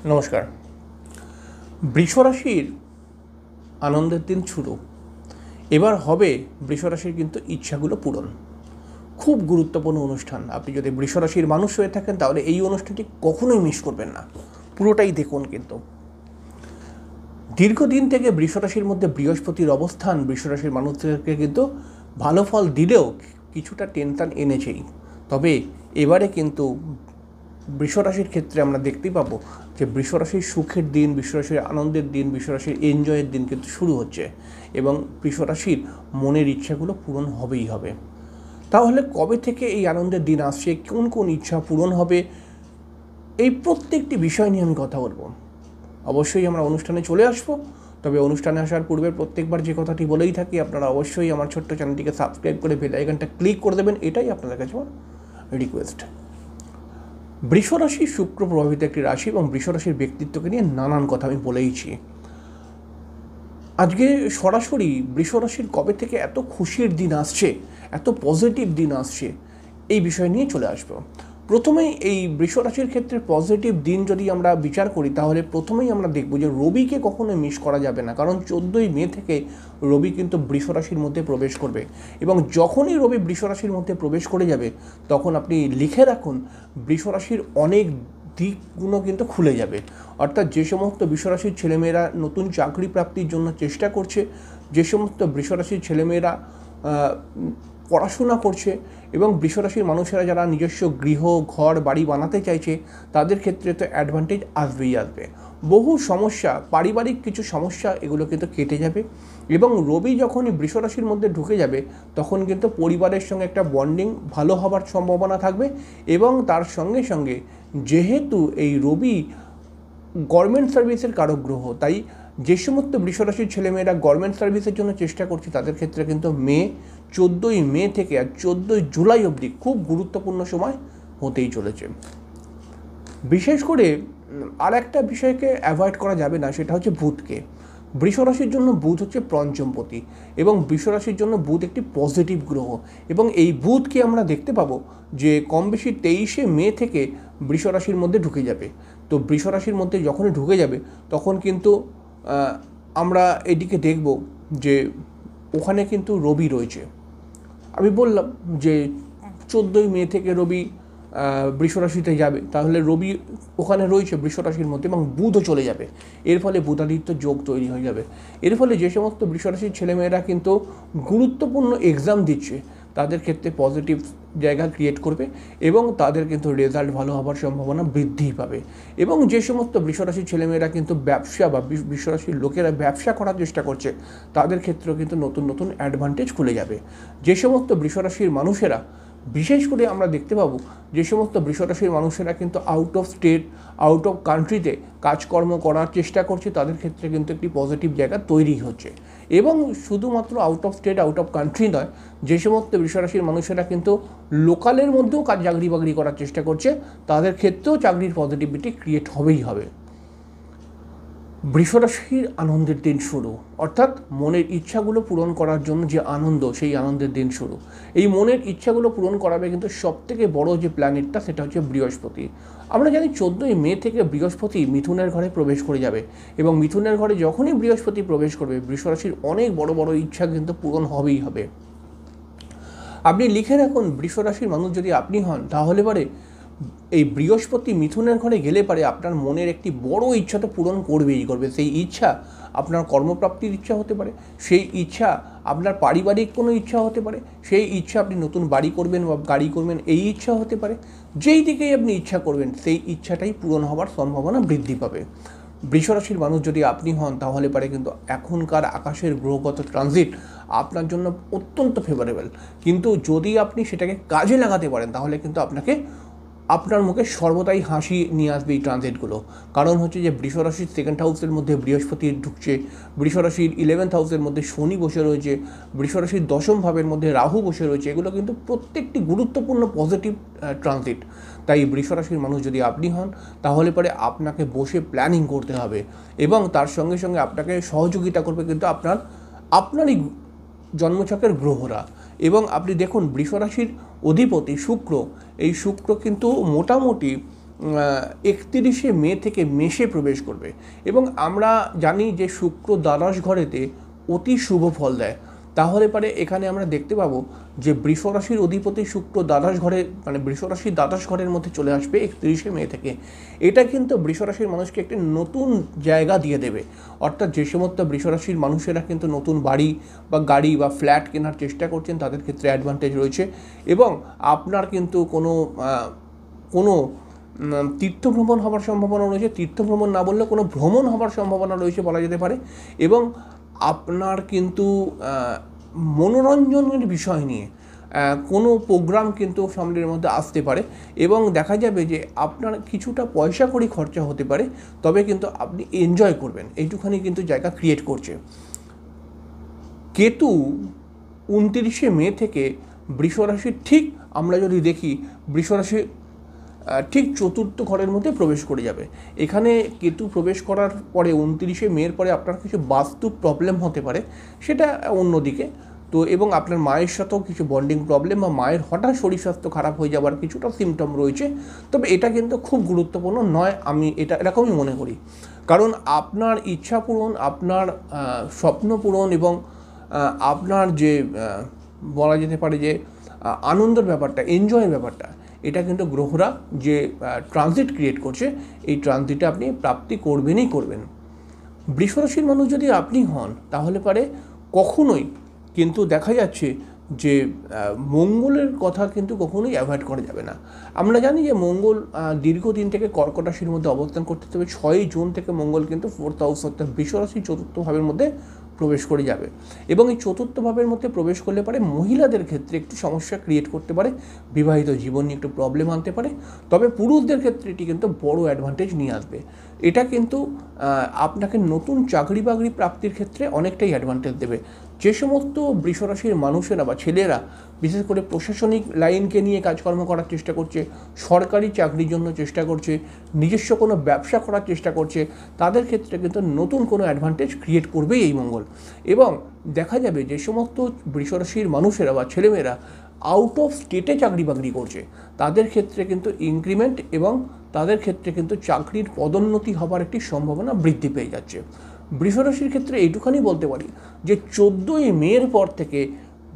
নমস্কার। বৃষরাশির আনন্দের দিন শুরু। এবার হবে বৃষরাশির কিন্তু ইচ্ছাগুলো পূরণ। খুব গুরুত্বপূর্ণ অনুষ্ঠান। আপনি যদি বৃষরাশির মানুষ হয়ে থাকেন তাহলে এই অনুষ্ঠানটি কখনোই মিস করবেন না, পুরোটাই দেখুন। কিন্তু দীর্ঘদিন থেকে বৃষরাশির মধ্যে বৃহস্পতির অবস্থান বৃষরাশির মানুষদেরকে কিন্তু ভালো ফল দিলেও কিছুটা টেনশন এনেছেই। তবে এবারে কিন্তু বৃষরাশির ক্ষেত্রে আমরা দেখতেই পাবো যে বৃষরাশির সুখের দিন, বৃষরাশির আনন্দের দিন, বৃষরাশির এনজয়ের দিন কিন্তু শুরু হচ্ছে এবং বৃষরাশির মনের ইচ্ছাগুলো পূরণ হবেই হবে। তাহলে কবে থেকে এই আনন্দের দিন আসছে, কোন কোন ইচ্ছা পূরণ হবে, এই প্রত্যেকটি বিষয় নিয়ে আমি কথা বলবো। অবশ্যই আমরা অনুষ্ঠানে চলে আসবো। তবে অনুষ্ঠানে আসার পূর্বে প্রত্যেকবার যে কথাটি বলেই থাকি, আপনারা অবশ্যই আমার ছোট্ট চ্যানেলটিকে সাবস্ক্রাইব করে বেল আইকনটা ক্লিক করে দেবেন, এটাই আপনাদের কাছে আমার রিকোয়েস্ট। বৃষরাশি শুক্র প্রভাবিত একটি রাশি এবং বৃষরাশির ব্যক্তিত্বকে নিয়ে নানান কথা আমি বলেইছি। আজকে সরাসরি বৃষরাশির কবে থেকে এত খুশির দিন আসছে, এত পজিটিভ দিন আসছে, এই বিষয় নিয়ে চলে আসবো। প্রথমেই এই বৃষরাশির ক্ষেত্রে পজিটিভ দিন যদি আমরা বিচার করি তাহলে প্রথমেই আমরা দেখব যে রবিকে কখনোই মিস করা যাবে না, কারণ 14ই মে থেকে রবি কিন্তু বৃষরাশির মধ্যে প্রবেশ করবে এবং যখনই রবি বৃষরাশির মধ্যে প্রবেশ করে যাবে তখন আপনি লিখে রাখুন বৃষরাশির অনেক দিকগুলো কিন্তু খুলে যাবে। অর্থাৎ যে সমস্ত বৃষরাশির ছেলেমেয়েরা নতুন চাকরি প্রাপ্তির জন্য চেষ্টা করছে, যে সমস্ত বৃষরাশির ছেলেমেয়েরা পড়াশোনা করছে এবং বৃষরাশির মানুষেরা যারা নিজস্ব গৃহ ঘর বাড়ি বানাতে চাইছে তাদের ক্ষেত্রে তো অ্যাডভান্টেজ আসবেই আসবে। বহু সমস্যা, পারিবারিক কিছু সমস্যা, এগুলো কিন্তু কেটে যাবে এবং রবি যখনই বৃষরাশির মধ্যে ঢুকে যাবে তখন কিন্তু পরিবারের সঙ্গে একটা বন্ডিং ভালো হবার সম্ভাবনা থাকবে এবং তার সঙ্গে সঙ্গে যেহেতু এই রবি গভর্নমেন্ট সার্ভিসের কারক গ্রহ, তাই যে সমস্ত বৃষরাশির ছেলেমেয়েরা গভর্নমেন্ট সার্ভিসের জন্য চেষ্টা করছে তাদের ক্ষেত্রে কিন্তু 14ই মে থেকে আর 14ই জুলাই অবধি খুব গুরুত্বপূর্ণ সময় হতেই চলেছে। বিশেষ করে আর একটা বিষয়কে অ্যাভয়েড করা যাবে না, সেটা হচ্ছে বুধকে। বৃষরাশির জন্য বুধ হচ্ছে পঞ্চমপতি এবং বৃষরাশির জন্য বুধ একটি পজিটিভ গ্রহ এবং এই বুধকে আমরা দেখতে পাবো যে কম বেশি 23শে মে থেকে বৃষরাশির মধ্যে ঢুকে যাবে। তো বৃষরাশির মধ্যে যখনই ঢুকে যাবে তখন কিন্তু আমরা এদিকে দেখব যে ওখানে কিন্তু রবি রয়েছে। আমি বললাম যে 14ই মে থেকে রবি বৃষরাশিতে যাবে, তাহলে রবি ওখানে রয়েছে বৃষরাশির মধ্যে এবং বুধও চলে যাবে। এর ফলে বুধাদিত্য যোগ তৈরি হয়ে যাবে। এর ফলে যে সমস্ত বৃষরাশির ছেলেমেয়েরা কিন্তু গুরুত্বপূর্ণ এক্সাম দিচ্ছে তাদের ক্ষেত্রে পজিটিভ জায়গা ক্রিয়েট করবে এবং তাদের কিন্তু রেজাল্ট ভালো হওয়ার সম্ভাবনা বৃদ্ধি পাবে। এবং যে সমস্ত বৃষরাশির ছেলেমেয়েরা কিন্তু ব্যবসা বা বৃষরাশির লোকেরা ব্যবসা করার চেষ্টা করছে তাদের ক্ষেত্রেও কিন্তু নতুন নতুন অ্যাডভান্টেজ খুলে যাবে। যে সমস্ত বৃষরাশির মানুষেরা, বিশেষ করে আমরা দেখতে পাবো যে সমস্ত বৃষরাশির মানুষেরা কিন্তু out of state, out of কান্ট্রিতে কাজকর্ম করার চেষ্টা করছে তাদের ক্ষেত্রে কিন্তু একটি পজিটিভ জায়গা তৈরি হচ্ছে। এবং শুধুমাত্র out of state, out of country নয়, যে সমস্ত বৃষরাশির মানুষেরা কিন্তু লোকালের মধ্যেও চাকরি বাকরি করার চেষ্টা করছে তাদের ক্ষেত্রেও চাকরির পজিটিভিটি ক্রিয়েট হবেই হবে। বৃষরাশির আনন্দের দিন শুরু, অর্থাৎ মনের ইচ্ছাগুলো পূরণ করার জন্য যে আনন্দ, সেই আনন্দের দিন শুরু। এই মনের ইচ্ছাগুলো পূরণ করাবে কিন্তু সবথেকে বড় যে প্ল্যানেটটা সেটা হচ্ছে বৃহস্পতি। আমরা জানি 14ই মে থেকে বৃহস্পতি মিথুনের ঘরে প্রবেশ করে যাবে এবং মিথুনের ঘরে যখনই বৃহস্পতি প্রবেশ করবে বৃষরাশির অনেক বড় বড় ইচ্ছা কিন্তু পূরণ হবেই হবে। আপনি লিখে রাখুন বৃষরাশির মানুষ যদি আপনি হন তাহলে পরে এই বৃহস্পতি মিথুনের ঘরে গেলে পারে আপনার মনের একটি বড় ইচ্ছা তো পূরণ করবেই করবে। সেই ইচ্ছা আপনার কর্মপ্রাপ্তির ইচ্ছা হতে পারে, সেই ইচ্ছা আপনার পারিবারিক কোনো ইচ্ছা হতে পারে, সেই ইচ্ছা আপনি নতুন বাড়ি করবেন বা গাড়ি করবেন এই ইচ্ছা হতে পারে। যেই দিকেই আপনি ইচ্ছা করবেন সেই ইচ্ছাটাই পূরণ হওয়ার সম্ভাবনা বৃদ্ধি পাবে। বৃষরাশির মানুষ যদি আপনি হন তাহলে পারে কিন্তু এখনকার আকাশের গ্রহগত ট্রানজিট আপনার জন্য অত্যন্ত ফেভারেবল, কিন্তু যদি আপনি সেটাকে কাজে লাগাতে পারেন তাহলে কিন্তু আপনার মুখে সর্বদাই হাসি নিয়ে আসবে এই ট্রানজিটগুলো। কারণ হচ্ছে যে বৃষরাশির সেকেন্ড হাউসের মধ্যে বৃহস্পতি ঢুকছে, বৃষরাশির 11th হাউসের মধ্যে শনি বসে রয়েছে, বৃষরাশির 10ম ভাবের মধ্যে রাহু বসে রয়েছে। এগুলো কিন্তু প্রত্যেকটি গুরুত্বপূর্ণ পজিটিভ ট্রানজিট। তাই বৃষরাশির মানুষ যদি আপনি হন তাহলে পরে আপনাকে বসে প্ল্যানিং করতে হবে এবং তার সঙ্গে সঙ্গে আপনাকে সহযোগিতা করবে কিন্তু আপনারই জন্মছকের গ্রহরা। এবং আপনি দেখুন বৃষরাশির অধিপতি শুক্র, এই শুক্র কিন্তু মোটামুটি 31 মে থেকে মেষে প্রবেশ করবে এবং আমরা জানি যে শুক্র দ্বাদশ ঘরেতে অতি শুভ ফল দেয়। তাহলে পারে এখানে আমরা দেখতে পাবো যে বৃষ রাশির অধিপতি শুক্র দ্বাদশ ঘরে মানে বৃষ রাশির দ্বাদশ ঘরের মধ্যে চলে আসবে 31 মে থেকে। এটা কিন্তু বৃষ রাশির মানুষকে একটি নতুন জায়গা দিয়ে দেবে, অর্থাৎ যে সমস্ত বৃষ রাশির মানুষেরা কিন্তু নতুন বাড়ি বা গাড়ি বা ফ্ল্যাট কেনার চেষ্টা করছেন তাদের ক্ষেত্রে অ্যাডভান্টেজ রয়েছে। এবং আপনার কিন্তু কোনো তীর্থভ্রমণ হওয়ার সম্ভাবনা রয়েছে, তীর্থভ্রমণ না বললে কোনো ভ্রমণ হওয়ার সম্ভাবনা রয়েছে বলা যেতে পারে। এবং আপনার কিন্তু মনোরঞ্জনের বিষয় নিয়ে কোনো প্রোগ্রাম কিন্তু সামনের মধ্যে আসতে পারে এবং দেখা যাবে যে আপনার কিছুটা পয়সা কড়ি খরচা হতে পারে, তবে কিন্তু আপনি এনজয় করবেন, এইটুখানি কিন্তু জায়গা ক্রিয়েট করছে। কেতু 29 মে থেকে বৃষ রাশির ঠিক আমরা যদি দেখি বৃষ রাশির ঠিক চতুর্থ ঘরের মধ্যে প্রবেশ করে যাবে। এখানে কেতু প্রবেশ করার পরে 29 মের পরে আপনার কিছু বাস্তু প্রবলেম হতে পারে, সেটা অন্যদিকে। তো এবং আপনার মায়ের সাথেও কিছু বন্ডিং প্রবলেম বা মায়ের হঠাৎ শরীর স্বাস্থ্য খারাপ হয়ে যাওয়ার কিছুটা সিমটম রয়েছে, তবে এটা কিন্তু খুব গুরুত্বপূর্ণ নয়, আমি এটা এরকমই মনে করি। কারণ আপনার ইচ্ছা পূরণ, আপনার স্বপ্ন পূরণ এবং আপনার যে বলা যেতে পারে যে আনন্দের ব্যাপারটা, এনজয়ের ব্যাপারটা, এটা কিন্তু গ্রহরা যে ট্রানজিট ক্রিয়েট করছে, এই ট্রানজিটে আপনি প্রাপ্তি করবেনই করবেন। বৃষ রাশির মানুষ যদি আপনি হন তাহলে পারে কখনোই কিন্তু দেখা যাচ্ছে যে মঙ্গলের কথা কিন্তু কখনোই অ্যাভয়েড করা যাবে না। আমরা জানি যে মঙ্গল দীর্ঘদিন থেকে কর্কট রাশির মধ্যে অবস্থান করতে হবে। 6 জুন থেকে মঙ্গল কিন্তু 4th হাউস অর্থাৎ বৃষ রাশির চতুর্থ ভাবের মধ্যে প্রবেশ করে যাবে এবং এই চতুর্থ ভাবের মধ্যে প্রবেশ করলে পারে মহিলাদের ক্ষেত্রে একটু সমস্যা ক্রিয়েট করতে পারে, বিবাহিত জীবন নিয়ে একটু প্রবলেম আনতে পারে, তবে পুরুষদের ক্ষেত্রে এটি কিন্তু বড় অ্যাডভান্টেজ নিয়ে আসবে। এটা কিন্তু আপনাকে নতুন চাকরি বাকরি প্রাপ্তির ক্ষেত্রে অনেকটাই অ্যাডভান্টেজ দেবে। যে সমস্ত বৃষ রাশির মানুষেরা বা ছেলেরা বিশেষ করে প্রশাসনিক লাইনকে নিয়ে কাজকর্ম করার চেষ্টা করছে, সরকারি চাকরির জন্য চেষ্টা করছে, নিজস্ব কোনো ব্যবসা করার চেষ্টা করছে, তাদের ক্ষেত্রে কিন্তু নতুন কোনো অ্যাডভান্টেজ ক্রিয়েট করবেই এই মঙ্গল। এবং দেখা যাবে যে সমস্ত বৃষ রাশির মানুষেরা বা ছেলেমেয়েরা আউট অফ স্টেটে চাকরি বাকরি করছে, তাদের ক্ষেত্রে কিন্তু ইনক্রিমেন্ট এবং তাদের ক্ষেত্রে কিন্তু চাকরির পদোন্নতি হবার একটি সম্ভাবনা বৃদ্ধি পেয়ে যাচ্ছে। বৃষ রাশির ক্ষেত্রে এইটুখানি বলতে পারি যে 14 মের পর থেকে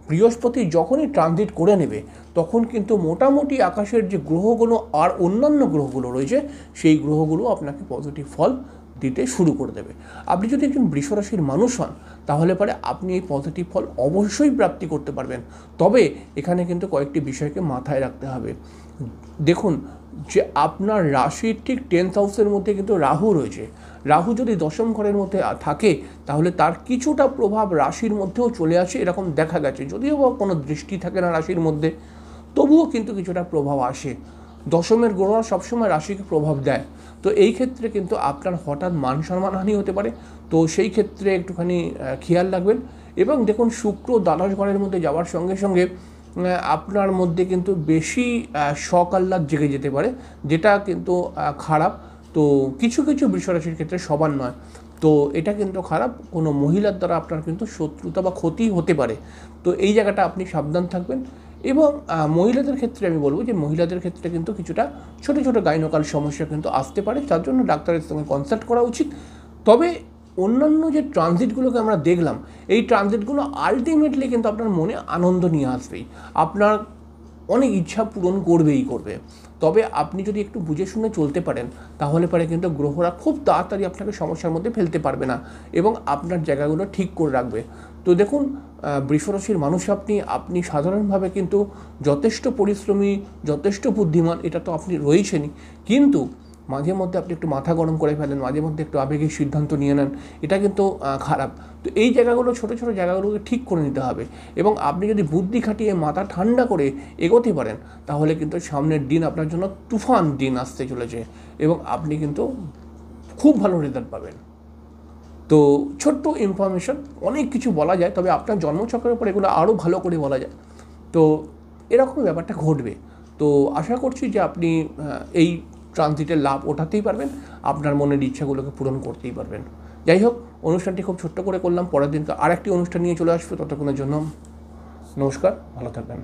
বৃহস্পতি যখনই ট্রানজিট করে নেবে তখন কিন্তু মোটামুটি আকাশের যে গ্রহগুলো আর অন্যান্য গ্রহগুলো রয়েছে সেই গ্রহগুলো আপনাকে পজিটিভ ফল দিতে শুরু করে দেবে। আপনি যদি একজন বৃষ রাশির মানুষ হন তাহলে পরে আপনি এই পজিটিভ ফল অবশ্যই প্রাপ্তি করতে পারবেন। তবে এখানে কিন্তু কয়েকটি বিষয়কে মাথায় রাখতে হবে। দেখুন যে আপনার রাশির ঠিক 10th হাউসের মধ্যে কিন্তু রাহু রয়েছে। রাহু যদি দশম ঘরের মধ্যে থাকে তাহলে তার কিছুটা প্রভাব রাশির মধ্যেও চলে আসে, এরকম দেখা গেছে। যদিও বা কোনো দৃষ্টি থাকে না রাশির মধ্যে, তবুও কিন্তু কিছুটা প্রভাব আসে। দশমের গ্রহ সবসময় রাশিকে প্রভাব দেয়। তো এই ক্ষেত্রে কিন্তু আপনার হঠাৎ মান সম্মানহানি হতে পারে, তো সেই ক্ষেত্রে একটুখানি খেয়াল রাখবেন। এবং দেখুন শুক্র দ্বাদশ ঘরের মধ্যে যাওয়ার সঙ্গে সঙ্গে আপনার মধ্যে কিন্তু বেশি শখ আহ্লাদ জেগে যেতে পারে, যেটা কিন্তু খারাপ। তো কিছু কিছু বৃষ রাশির ক্ষেত্রে সবার নয়, তো এটা কিন্তু খারাপ। কোনো মহিলার দ্বারা আপনার কিন্তু শত্রুতা বা ক্ষতি হতে পারে, তো এই জায়গাটা আপনি সাবধান থাকবেন। এবং মহিলাদের ক্ষেত্রে আমি বলবো যে মহিলাদের ক্ষেত্রে কিন্তু কিছুটা ছোটো ছোটো গাইনোকাল সমস্যা কিন্তু আসতে পারে, তার জন্য ডাক্তারের সঙ্গে কনসাল্ট করা উচিত। তবে অন্যান্য যে ট্রানজিটগুলোকে আমরা দেখলাম, এই ট্রানজিটগুলো আলটিমেটলি কিন্তু আপনার মনে আনন্দ নিয়ে আসবেই, আপনার অনেক ইচ্ছা পূরণ করবে। তবে আপনি যদি একটু বুঝে শুনে চলতে পারেন তাহলে পরে কিন্তু গ্রহরা খুব তাড়াতাড়ি আপনাকে সমস্যার মধ্যে ফেলতে পারবে না এবং আপনার জায়গাগুলো ঠিক করে রাখবে। তো দেখুন বৃষ রাশির মানুষ আপনি সাধারণভাবে কিন্তু যথেষ্ট পরিশ্রমী, যথেষ্ট বুদ্ধিমান, এটা তো আপনি রয়েছেনই, কিন্তু মাঝে মধ্যে আপনি একটু মাথা গরম করে ফেলেন, মাঝে মধ্যে একটু আবেগিক সিদ্ধান্ত নিয়ে নেন, এটা কিন্তু খারাপ। তো এই জায়গাগুলো ছোটো ছোটো জায়গাগুলোকে ঠিক করে নিতে হবে এবং আপনি যদি বুদ্ধি খাটিয়ে মাথা ঠান্ডা করে এগোতে পারেন তাহলে কিন্তু সামনের দিন আপনার জন্য তুফান দিন আসতে চলেছে এবং আপনি কিন্তু খুব ভালো রেজাল্ট পাবেন। তো ছোট্ট ইনফরমেশন, অনেক কিছু বলা যায়, তবে আপনার জন্মচক্রের উপর এগুলো আরও ভালো করে বলা যায়। তো এরকম ব্যাপারটা ঘটবে। তো আশা করছি যে আপনি এই ট্রানজিটের লাভ ওঠাতেই পারবেন, আপনার মনের ইচ্ছাগুলোকে পূরণ করতেই পারবেন। যাই হোক, অনুষ্ঠানটি খুব ছোট্ট করে করলাম, পরের দিনকে আরেকটি অনুষ্ঠান নিয়ে চলে আসবে। ততক্ষণের জন্য নমস্কার, ভালো থাকবেন।